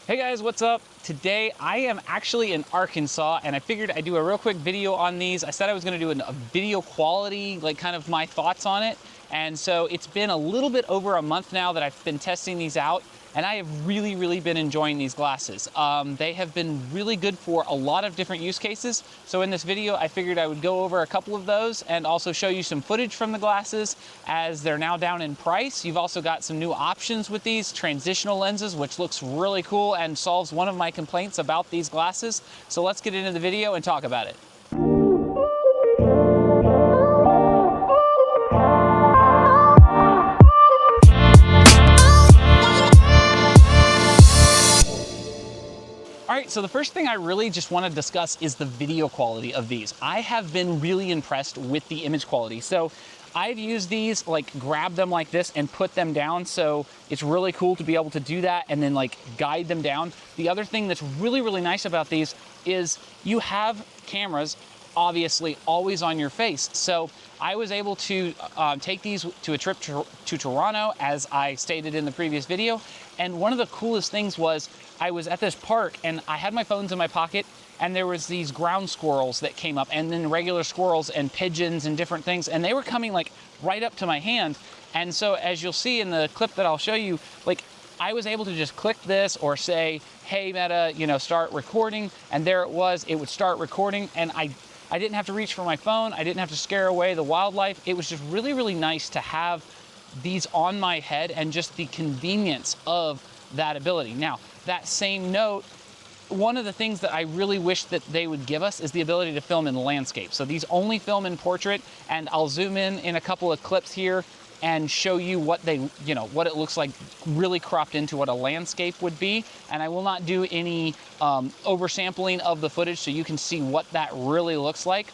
Hey guys, what's up? Today I am actually in Arkansas and I figured I'd do a real quick video on these. I said I was gonna do a video quality, like kind of my thoughts on it. And so it's been a little bit over a month now that I've been testing these out, and I have really been enjoying these glasses. They have been really good for a lot of different use cases. So in this video, I figured I would go over a couple of those and also show you some footage from the glasses as they're now down in price. You've also got some new options with these transitional lenses, which looks really cool and solves one of my complaints about these glasses. So let's get into the video and talk about it. All right, so the first thing I really just want to discuss is the video quality of these. I have been really impressed with the image quality. So I've used these, like grab them like this and put them down. So it's really cool to be able to do that and then like guide them down. The other thing that's really nice about these is you have cameras obviously always on your face. So I was able to take these to a trip to Toronto, as I stated in the previous video. And one of the coolest things was I was at this park and I had my phones in my pocket, and there was these ground squirrels that came up, and then regular squirrels and pigeons and different things, and they were coming like right up to my hand. And so as you'll see in the clip that I'll show you, like I was able to just click this or say, hey Meta, you know, start recording, and there it was, it would start recording, and I didn't have to reach for my phone, I didn't have to scare away the wildlife. It was just really nice to have these on my head and just the convenience of that ability. Now, that same note, one of the things that I really wish that they would give us is the ability to film in landscape. So these only film in portrait, and I'll zoom in a couple of clips here and show you what they, you know, what it looks like really cropped into what a landscape would be. And I will not do any oversampling of the footage so you can see what that really looks like.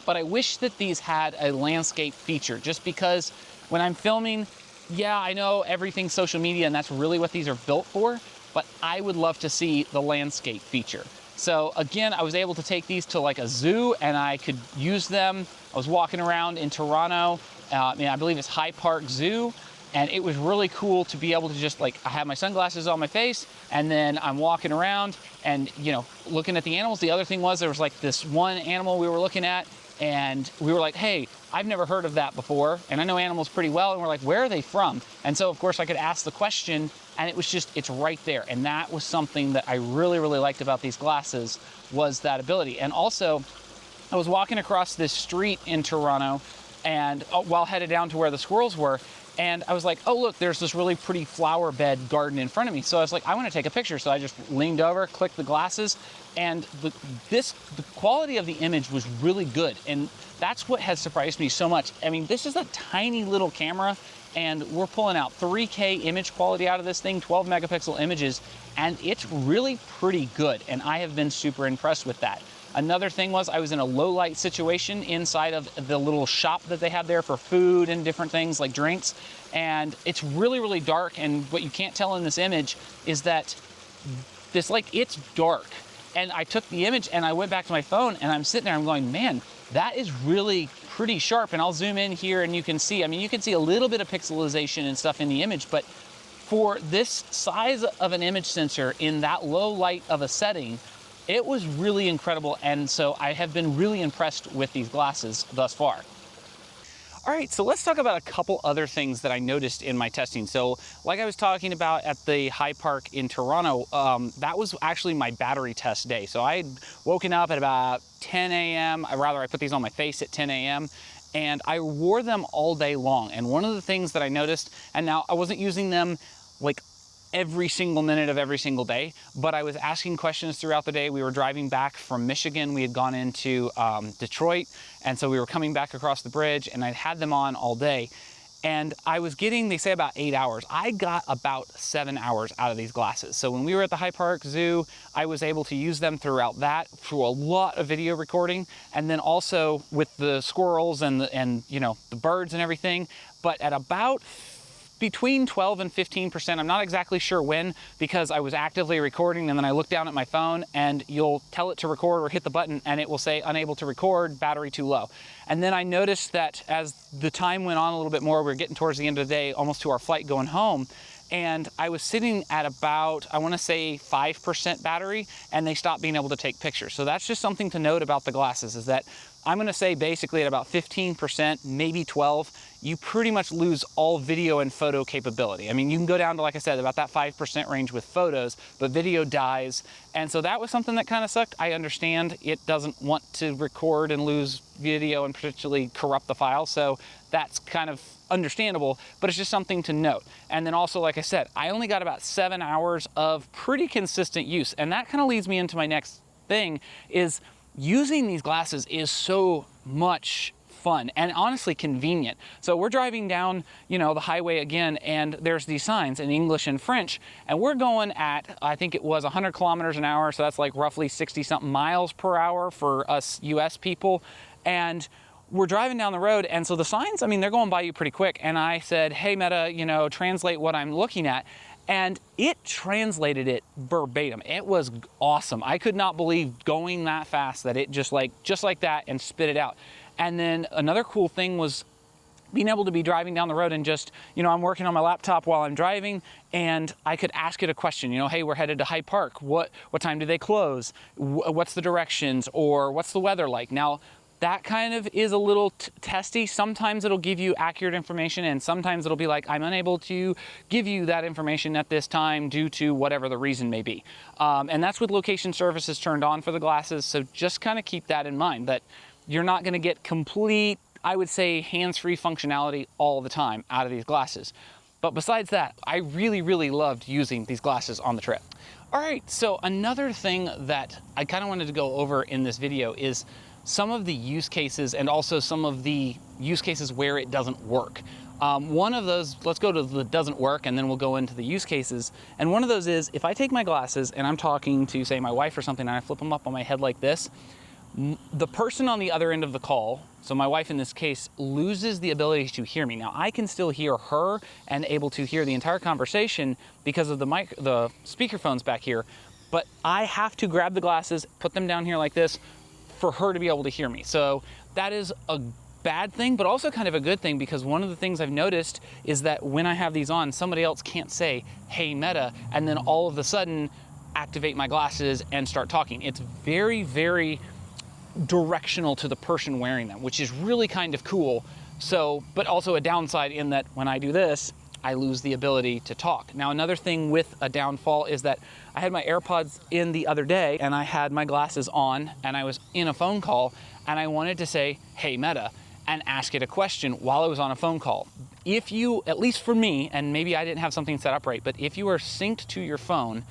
But I wish that these had a landscape feature, just because when I'm filming, yeah, I know everything's social media and that's really what these are built for, but I would love to see the landscape feature. So again, I was able to take these to like a zoo and I could use them. I was walking around in Toronto, I believe it's High Park Zoo, and it was really cool to be able to just like, I have my sunglasses on my face and then I'm walking around and, you know, looking at the animals. The other thing was there was like this one animal we were looking at, and we were like, hey, I've never heard of that before, and I know animals pretty well, and we're like, where are they from? And so of course I could ask the question, and it was just, it's right there. And that was something that I really liked about these glasses, was that ability. And also, I was walking across this street in Toronto, and while headed down to where the squirrels were, and I was like, oh look, there's this really pretty flower bed garden in front of me. So I was like, I want to take a picture. So I just leaned over, clicked the glasses, and the quality of the image was really good. And that's what has surprised me so much. I mean, this is a tiny little camera, and we're pulling out 3K image quality out of this thing, 12 megapixel images, and it's really pretty good. And I have been super impressed with that. Another thing was I was in a low light situation inside of the little shop that they had there for food and different things like drinks. And it's really dark. And what you can't tell in this image is that this, like, it's dark. And I took the image and I went back to my phone and I'm sitting there, I'm going, man, that is really pretty sharp. And I'll zoom in here and you can see, I mean, you can see a little bit of pixelization and stuff in the image, but for this size of an image sensor in that low light of a setting, it was really incredible. And so I have been really impressed with these glasses thus far. All right, so let's talk about a couple other things that I noticed in my testing. So like I was talking about at the High Park in Toronto, that was actually my battery test day. So I had woken up at about 10 a.m. I put these on my face at 10 a.m. and I wore them all day long. And one of the things that I noticed, and now I wasn't using them like every single minute of every single day, but I was asking questions throughout the day. We were driving back from Michigan. We had gone into Detroit, and so we were coming back across the bridge, and I'd had them on all day. And I was getting, they say about 8 hours. I got about 7 hours out of these glasses. So when we were at the High Park Zoo, I was able to use them throughout that for a lot of video recording, and then also with the squirrels and you know, the birds and everything. But at about between 12 and 15%. I'm not exactly sure when, because I was actively recording and then I look down at my phone and you'll tell it to record or hit the button and it will say unable to record, battery too low. And then I noticed that as the time went on a little bit more, we were getting towards the end of the day, almost to our flight going home, and I was sitting at about, I want to say 5% battery, and they stopped being able to take pictures. So that's just something to note about the glasses, is that I'm going to say basically at about 15%, maybe 12, you pretty much lose all video and photo capability. I mean, you can go down to, like I said, about that 5% range with photos, but video dies. And so that was something that kind of sucked. I understand it doesn't want to record and lose video and potentially corrupt the file. So that's kind of understandable, but it's just something to note. And then also, like I said, I only got about 7 hours of pretty consistent use. And that kind of leads me into my next thing, is using these glasses is so much fun and honestly convenient. So we're driving down, you know, the highway again, and there's these signs in English and French, and we're going at, I think it was 100 kilometers an hour. So that's like roughly 60 something miles per hour for us US people. And we're driving down the road, and so the signs, I mean, they're going by you pretty quick. And I said, hey, Meta, you know, translate what I'm looking at. And it translated it verbatim. It was awesome. I could not believe going that fast that it just like that and spit it out. And then another cool thing was being able to be driving down the road and just, you know, I'm working on my laptop while I'm driving, and I could ask it a question, you know, hey, we're headed to Hyde Park. What time do they close? What's the directions, or what's the weather like? Now, that kind of is a little testy. Sometimes it'll give you accurate information, and sometimes it'll be like, I'm unable to give you that information at this time due to whatever the reason may be. And that's with location services turned on for the glasses. So just kind of keep that in mind, that you're not going to get complete, I would say, hands-free functionality all the time out of these glasses. But besides that, I really, really loved using these glasses on the trip. All right, so another thing that I kind of wanted to go over in this video is some of the use cases, and also some of the use cases where it doesn't work. One of those, let's go to the doesn't work, and then we'll go into the use cases. And one of those is, if I take my glasses and I'm talking to, say, my wife or something, and I flip them up on my head like this, the person on the other end of the call, so my wife in this case, loses the ability to hear me. Now, I can still hear her and able to hear the entire conversation because of the speakerphones back here, but I have to grab the glasses, put them down here like this, for her to be able to hear me. So that is a bad thing, but also kind of a good thing, because one of the things I've noticed is that when I have these on, somebody else can't say, hey, Meta, and then all of a sudden activate my glasses and start talking. It's very, very directional to the person wearing them, which is really kind of cool. So, but also a downside in that when I do this, I lose the ability to talk. Now, another thing with a downfall is that I had my AirPods in the other day, and I had my glasses on, and I was in a phone call, and I wanted to say, hey, Meta, and ask it a question while I was on a phone call. If you, at least for me, and maybe I didn't have something set up right, but if you are synced to your phone,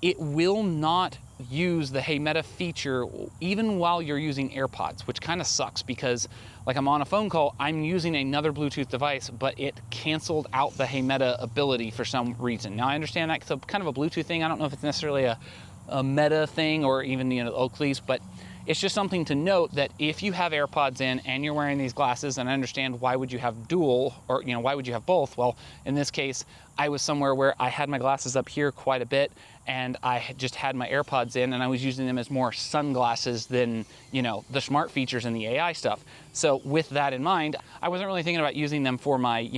it will not use the Hey Meta feature even while you're using AirPods, which kind of sucks, because like I'm on a phone call, I'm using another Bluetooth device, but it canceled out the Hey Meta ability for some reason. Now, I understand that's kind of a Bluetooth thing. I don't know if it's necessarily a Meta thing or even the Oakleys, but it's just something to note that if you have AirPods in and you're wearing these glasses, and I understand why would you have dual, or why would you have both? Well, in this case, I was somewhere where I had my glasses up here quite a bit, and I had just had my AirPods in, and I was using them as more sunglasses than, the smart features and the AI stuff. So with that in mind, I wasn't really thinking about using them for my,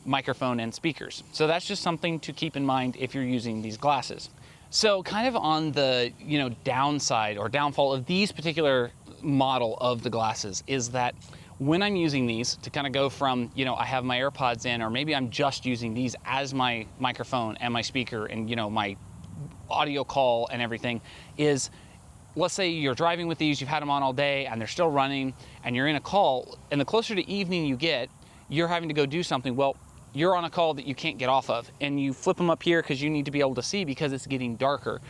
microphone and speakers. So that's just something to keep in mind if you're using these glasses. So kind of on the, downside or downfall of these particular model of the glasses is that when I'm using these to kind of go from, I have my AirPods in, or maybe I'm just using these as my microphone and my speaker and, my audio call and everything, is let's say you're driving with these, you've had them on all day and they're still running, and you're in a call, and the closer to evening you get, you're having to go do something. Well, you're on a call that you can't get off of, and you flip them up here because you need to be able to see because it's getting darker.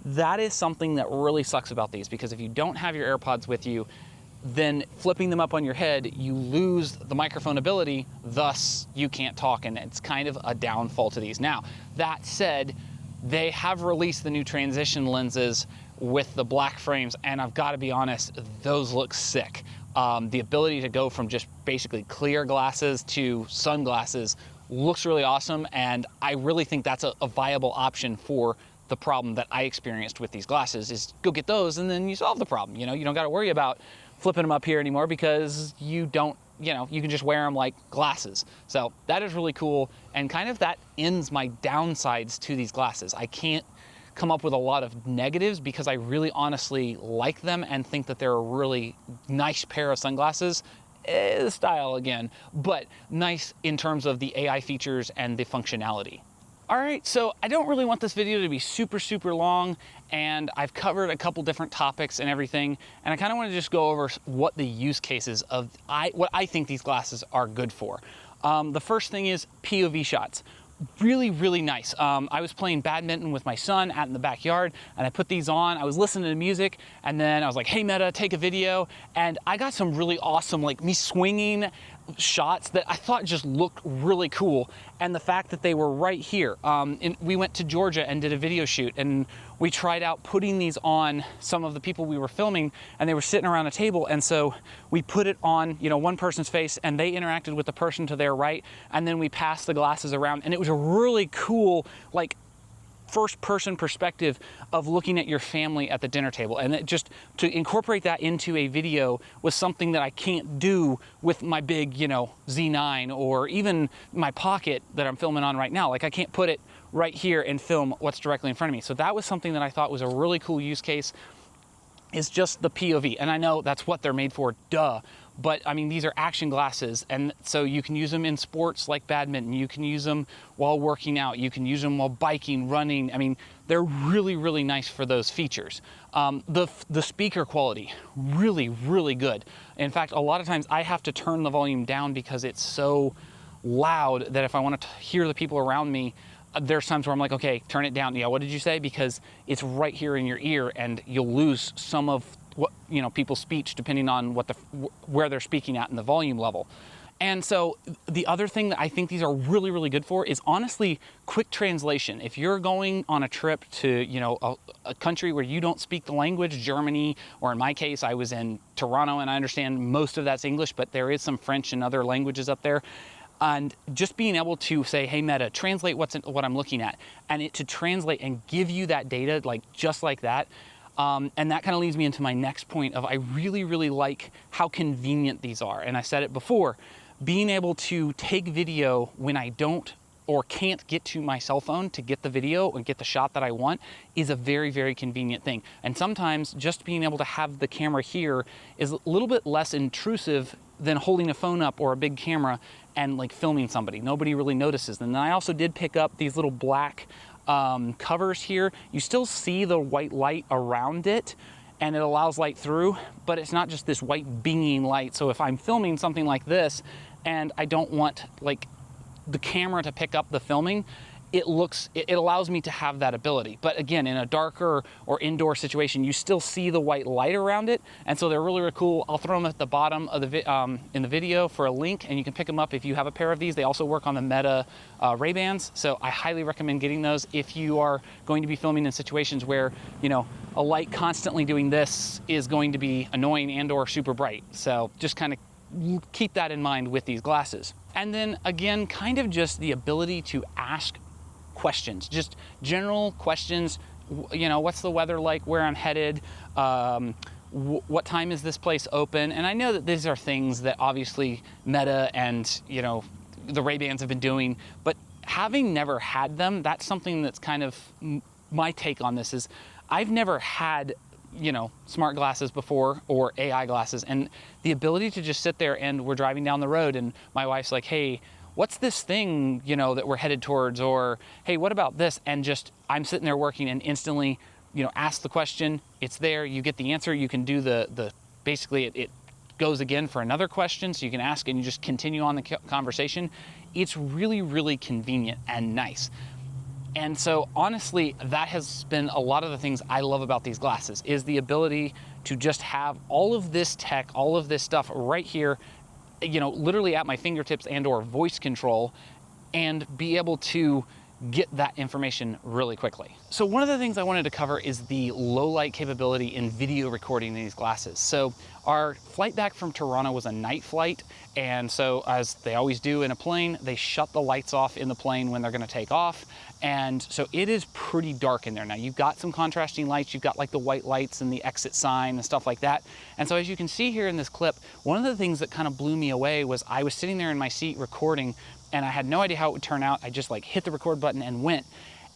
That is something that really sucks about these, because if you don't have your AirPods with you, then flipping them up on your head, you lose the microphone ability, thus you can't talk, and it's kind of a downfall to these. Now, that said, they have released the new transition lenses with the black frames, and I've got to be honest, those look sick. The ability to go from just basically clear glasses to sunglasses looks really awesome, and I really think that's a viable option for the problem that I experienced with these glasses. Is go get those and then you solve the problem. You don't got to worry about flipping them up here anymore because you don't you know, you can just wear them like glasses. So that is really cool, and kind of that ends my downsides to these glasses. I can't come up with a lot of negatives because I really honestly like them and think that they're a really nice pair of sunglasses. Style again, but nice in terms of the AI features and the functionality. All right, so I don't really want this video to be super long, and I've covered a couple different topics and everything, and I kind of want to just go over what the use cases of what I think these glasses are good for. The first thing is POV shots. Really nice. I was playing badminton with my son out in the backyard, and I put these on. I was listening to music, and then I was like, hey Meta, take a video, and I got some really awesome, like me swinging shots that I thought just looked really cool. And the fact that they were right here. We went to Georgia and did a video shoot, and we tried out putting these on some of the people we were filming, and they were sitting around a table, and so we put it on, you know, one person's face, and they interacted with the person to their right, and then we passed the glasses around, and it was a really cool, like, first-person perspective of looking at your family at the dinner table. And it just, to incorporate that into a video was something that I can't do with my big, you know, Z9 or even my Pocket that I'm filming on right now. Like, I can't put it right here and film what's directly in front of me. So that was something that I thought was a really cool use case, is just the POV. And I know that's what they're made for, duh. But I mean, these are action glasses, and so you can use them in sports like badminton, you can use them while working out, you can use them while biking, running. I mean, they're really nice for those features. The speaker quality, really good. In fact, a lot of times I have to turn the volume down because it's so loud that if I want to hear the people around me, there's times where I'm like, okay, turn it down. Yeah, what did you say? Because it's right here in your ear, and you'll lose some of what, you know, people's speech depending on what where they're speaking at in the volume level. And so the other thing that I think these are really good for is honestly quick translation. If you're going on a trip to, you know, a country where you don't speak the language, Germany, or in my case, I was in Toronto, and I understand most of that's English, but there is some French and other languages up there. And just being able to say, hey Meta, translate what I'm looking at, and it to translate and give you that data, like just like that. And that kind of leads me into my next point of I really like how convenient these are. And I said it before, being able to take video when I don't or can't get to my cell phone to get the video and get the shot that I want is a very convenient thing. And sometimes just being able to have the camera here is a little bit less intrusive than holding a phone up or a big camera and like filming somebody. Nobody really notices. And then I also did pick up these little black covers here. You still see the white light around it, and it allows light through, but it's not just this white binging light. So if I'm filming something like this and I don't want like the camera to pick up the filming, it allows me to have that ability. But again, in a darker or indoor situation, you still see the white light around it, and so they're really cool. I'll throw them at the bottom of the in the video for a link, and you can pick them up if you have a pair of these. They also work on the Meta Ray-Bans, so I highly recommend getting those if you are going to be filming in situations where, you know, a light constantly doing this is going to be annoying and or super bright. So just kind of keep that in mind with these glasses. And then again, kind of just the ability to ask questions, just general questions. You know, what's the weather like, where I'm headed, what time is this place open? And I know that these are things that obviously Meta and, you know, the Ray-Bans have been doing, but having never had them, that's something that's kind of my take on this is I've never had, you know, smart glasses before or AI glasses, and the ability to just sit there and we're driving down the road and my wife's like, hey, what's this thing, you know, that we're headed towards? Or, hey, what about this? And just, I'm sitting there working and instantly, you know, ask the question, it's there, you get the answer, you can do basically it goes again for another question, so you can ask and you just continue on the conversation. It's really convenient and nice. And so honestly, that has been a lot of the things I love about these glasses, is the ability to just have all of this tech, all of this stuff right here, you know, literally at my fingertips and or voice control, and be able to get that information really quickly. So one of the things I wanted to cover is the low light capability in video recording in these glasses. So our flight back from Toronto was a night flight, and so as they always do in a plane, they shut the lights off in the plane when they're going to take off, and so it is pretty dark in there. Now you've got some contrasting lights, you've got like the white lights and the exit sign and stuff like that, and so as you can see here in this clip, one of the things that kind of blew me away was I was sitting there in my seat recording, and I had no idea how it would turn out. I just like hit the record button and went.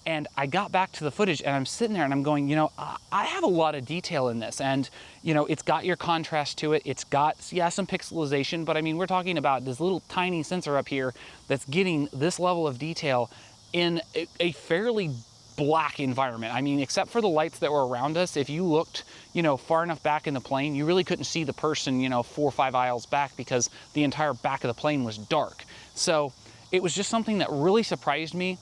And I got back to the footage and I'm sitting there and I'm going, you know, I have a lot of detail in this, and you know, it's got your contrast to it. It's got, yeah, some pixelization, but I mean, we're talking about this little tiny sensor up here that's getting this level of detail in a fairly black environment. I mean, except for the lights that were around us, if you looked, you know, far enough back in the plane, you really couldn't see the person, you know, 4 or 5 aisles back because the entire back of the plane was dark. So it was just something that really surprised me,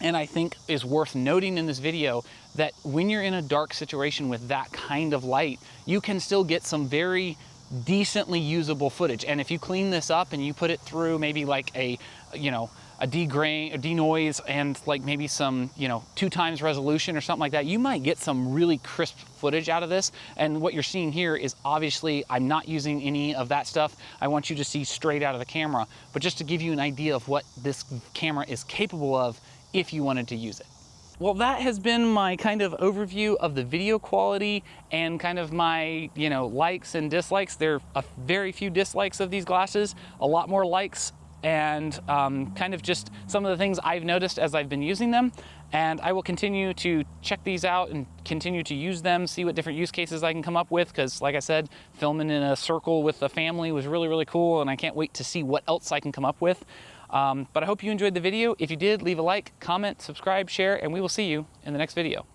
and I think is worth noting in this video, that when you're in a dark situation with that kind of light, you can still get some very decently usable footage. And if you clean this up and you put it through maybe like a, you know, a degrain, a denoise, and like maybe some, you know, 2x resolution or something like that, you might get some really crisp footage out of this. And what you're seeing here is obviously I'm not using any of that stuff. I want you to see straight out of the camera, but just to give you an idea of what this camera is capable of if you wanted to use it. Well, that has been my kind of overview of the video quality and kind of my, you know, likes and dislikes. There are a very few dislikes of these glasses, a lot more likes, and kind of just some of the things I've noticed as I've been using them. And I will continue to check these out and continue to use them, see what different use cases I can come up with, because like I said, filming in a circle with the family was really, really cool, and I can't wait to see what else I can come up with. But I hope you enjoyed the video. If you did, leave a like, comment, subscribe, share, and we will see you in the next video.